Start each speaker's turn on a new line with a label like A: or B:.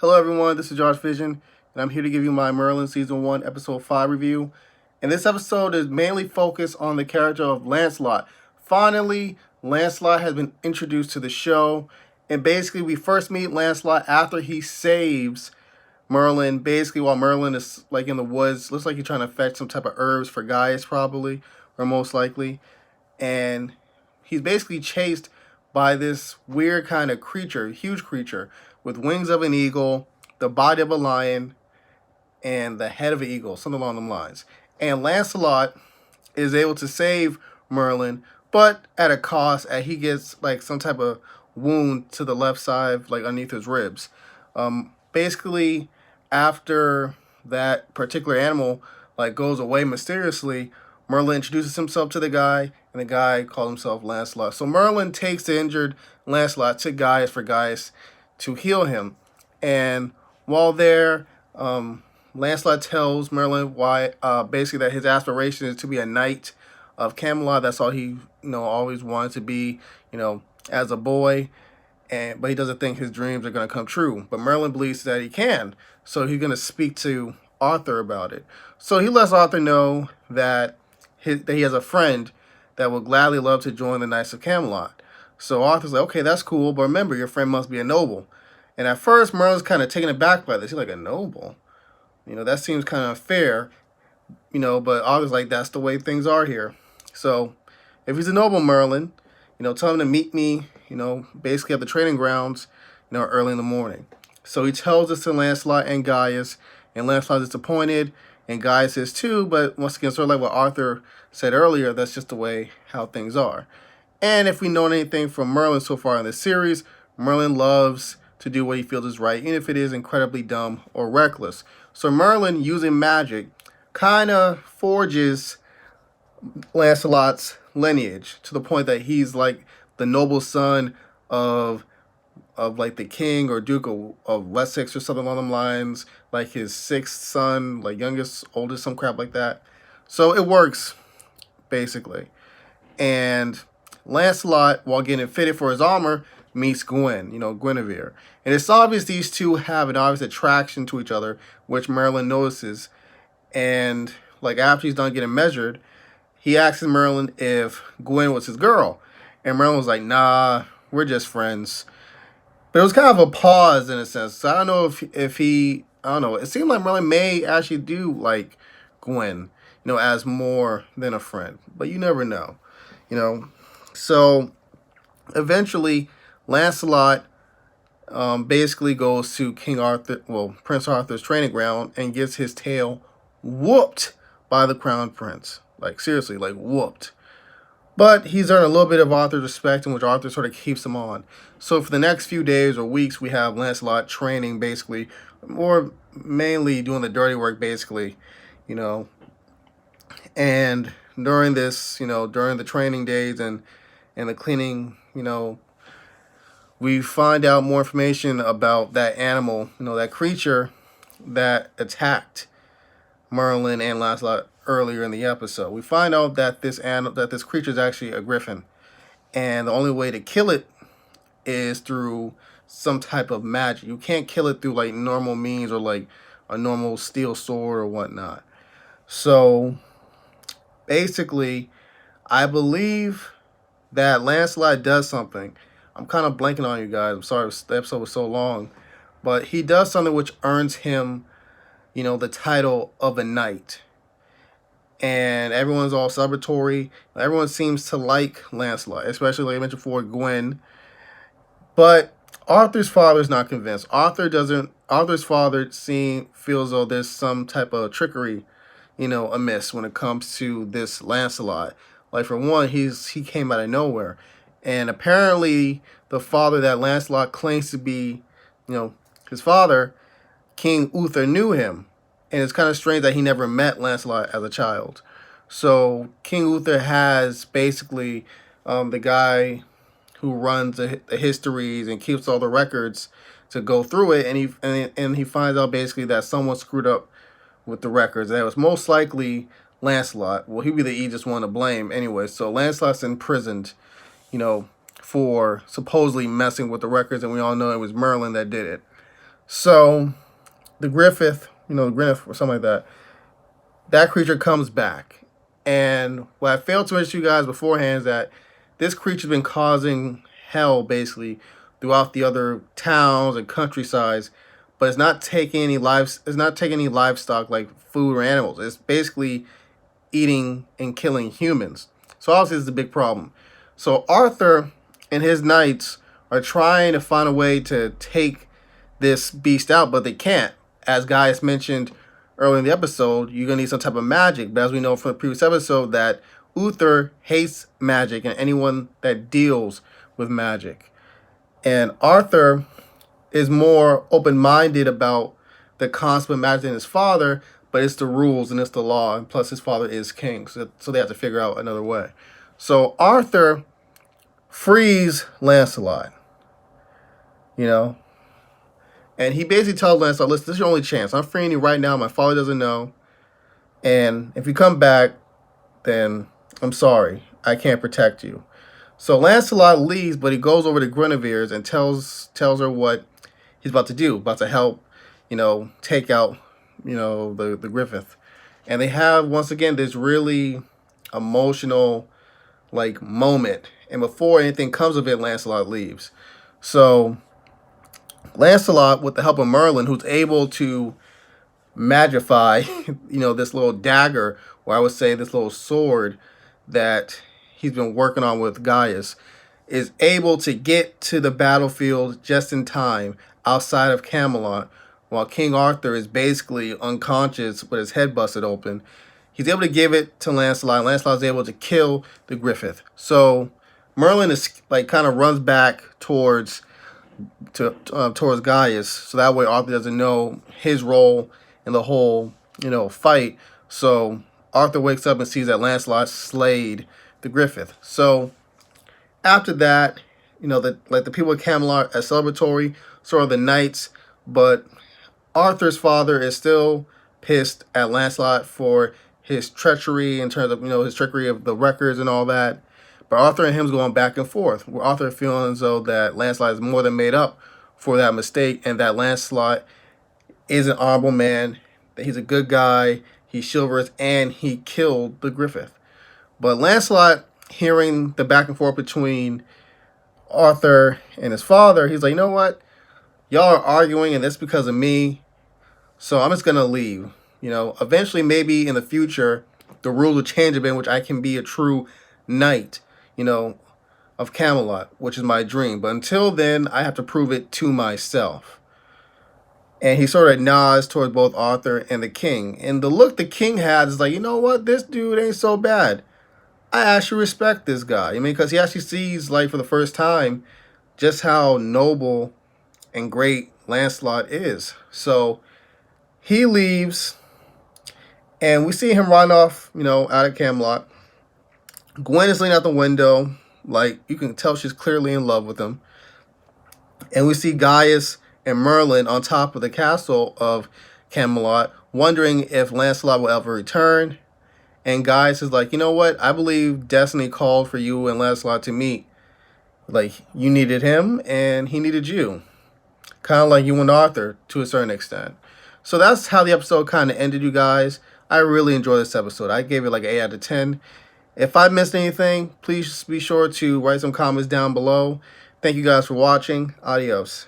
A: Hello everyone, this is Josh Vision, and I'm here to give you my Merlin Season 1, Episode 5 review. And this episode is mainly focused on the character of Lancelot. Finally, Lancelot has been introduced to the show, and basically we first meet Lancelot after he saves Merlin, basically while Merlin is like in the woods. Looks like he's trying to fetch some type of herbs for Gaius probably, or most likely. And he's basically chased by this weird kind of creature, huge creature, with wings of an eagle, the body of a lion, and the head of an eagle, something along them lines. And Lancelot is able to save Merlin, but at a cost, as he gets like some type of wound to the left side, like underneath his ribs. Basically, after that particular animal like goes away mysteriously, Merlin introduces himself to the guy, and the guy calls himself Lancelot. So Merlin takes the injured Lancelot to Gaius for Gaius to heal him. And while there, Lancelot tells Merlin why, basically that his aspiration is to be a knight of Camelot. That's all he, always wanted to be, as a boy. But he doesn't think his dreams are going to come true. But Merlin believes that he can. So he's going to speak to Arthur about it. So he lets Arthur know that he has a friend that will gladly love to join the Knights of Camelot. So Arthur's like, okay, that's cool, but remember, your friend must be a noble. And at first, Merlin's kind of taken aback by this. He's like, a noble? That seems kind of unfair. But Arthur's like, that's the way things are here. So if he's a noble, Merlin, tell him to meet me, basically at the training grounds, early in the morning. So he tells this to Lancelot and Gaius, and Lancelot is disappointed, and Gaius is too, but once again, sort of like what Arthur said earlier, that's just the way how things are. And if we know anything from Merlin so far in this series, Merlin loves to do what he feels is right, even if it is incredibly dumb or reckless. So Merlin, using magic, kind of forges Lancelot's lineage to the point that he's like the noble son of like the king or duke of Wessex or something along them lines, like his sixth son, like youngest, oldest, some crap like that. So it works, basically. And Lancelot, while getting fitted for his armor, meets Gwen, Guinevere. And it's obvious these two have an obvious attraction to each other, which Merlin notices. And like after he's done getting measured, he asks Merlin if Gwen was his girl. And Merlin was like, nah, we're just friends. But it was kind of a pause in a sense. So I don't know if he, I don't know. It seemed like Merlin may actually do like Gwen, as more than a friend. But you never know, So eventually, Lancelot basically goes to Prince Arthur's training ground and gets his tail whooped by the Crown Prince. Like seriously, like whooped. But he's earned a little bit of Arthur's respect, in which Arthur sort of keeps him on. So for the next few days or weeks, we have Lancelot training, basically, or mainly doing the dirty work, basically, And during this, during the training days and the cleaning, we find out more information about that animal, that creature that attacked Merlin and Lancelot earlier in the episode. We find out that this creature is actually a griffin, and the only way to kill it is through some type of magic. You can't kill it through like normal means or like a normal steel sword or whatnot. So basically, I believe that Lancelot does something. I'm kind of blanking on you guys. I'm sorry the episode was so long, but he does something which earns him, the title of a knight. And everyone's all celebratory. Everyone seems to like Lancelot, especially like I mentioned before, Gwen. But Arthur's father is not convinced. Arthur's father feels though there's some type of trickery, amiss when it comes to this Lancelot. Like for one, he came out of nowhere, and apparently the father that Lancelot claims to be, his father, King Uther, knew him. And it's kind of strange that he never met Lancelot as a child. So King Uther has basically the guy who runs the histories and keeps all the records to go through it, and he finds out basically that someone screwed up with the records. That was most likely Lancelot. Well, he'd be the easiest one to blame anyway. So Lancelot's imprisoned, for supposedly messing with the records, and we all know it was Merlin that did it. So the Griffith, the Griffith or something like that, that creature comes back. And what I failed to mention to you guys beforehand is that this creature's been causing hell basically throughout the other towns and countrysides, but it's not taking any lives. It's not taking any livestock like food or animals. It's basically eating and killing humans. So obviously, this is a big problem. So Arthur and his knights are trying to find a way to take this beast out, but they can't. As Gaius mentioned earlier in the episode, you're gonna need some type of magic. But as we know from the previous episode, that Uther hates magic and anyone that deals with magic. And Arthur is more open-minded about the concept of magic than his father, but it's the rules and it's the law, and plus his father is king, so they have to figure out another way. So Arthur frees Lancelot, you know, and he basically tells Lancelot, listen, this is your only chance. I'm freeing you right now. My father doesn't know. And if you come back, then I'm sorry. I can't protect you. So Lancelot leaves, but he goes over to Guinevere's and tells her what he's about to do, about to help, take out, the Griffith. And they have, once again, this really emotional, moment. And before anything comes of it, Lancelot leaves. So Lancelot, with the help of Merlin, who's able to magify, this little dagger, or I would say this little sword that he's been working on with Gaius, is able to get to the battlefield just in time outside of Camelot, while King Arthur is basically unconscious with his head busted open. He's able to give it to Lancelot. Lancelot is able to kill the Griffith. So Merlin is kind of runs back towards Gaius, so that way Arthur doesn't know his role in the whole fight. So Arthur wakes up and sees that Lancelot slayed the Griffith. So after that, the people of Camelot are celebratory, so are the knights, but Arthur's father is still pissed at Lancelot for his treachery in terms of his trickery of the records and all that. But Arthur and him's going back and forth, where Arthur feeling as though that Lancelot is more than made up for that mistake, and that Lancelot is an honorable man, that he's a good guy, he's chivalrous, and he killed the Griffith. But Lancelot, hearing the back and forth between Arthur and his father, he's like, you know what? Y'all are arguing, and that's because of me, so I'm just going to leave. Eventually, maybe in the future, the rules will change a bit, in which I can be a true knight, of Camelot, which is my dream. But until then, I have to prove it to myself. And he sort of nods towards both Arthur and the king. And the look the king has is like, you know what? This dude ain't so bad. I actually respect this guy. Because he actually sees, for the first time, just how noble and great Lancelot is. So he leaves, and we see him run off, out of Camelot. Gwen is leaning out the window, you can tell she's clearly in love with him. And we see Gaius and Merlin on top of the castle of Camelot, wondering if Lancelot will ever return. And Gaius is like, you know what? I believe destiny called for you and Lancelot to meet. You needed him, and he needed you. Kind of like you and Arthur, to a certain extent. So that's how the episode kind of ended, you guys. I really enjoyed this episode. I gave it an 8 out of 10. If I missed anything, please be sure to write some comments down below. Thank you guys for watching. Adios.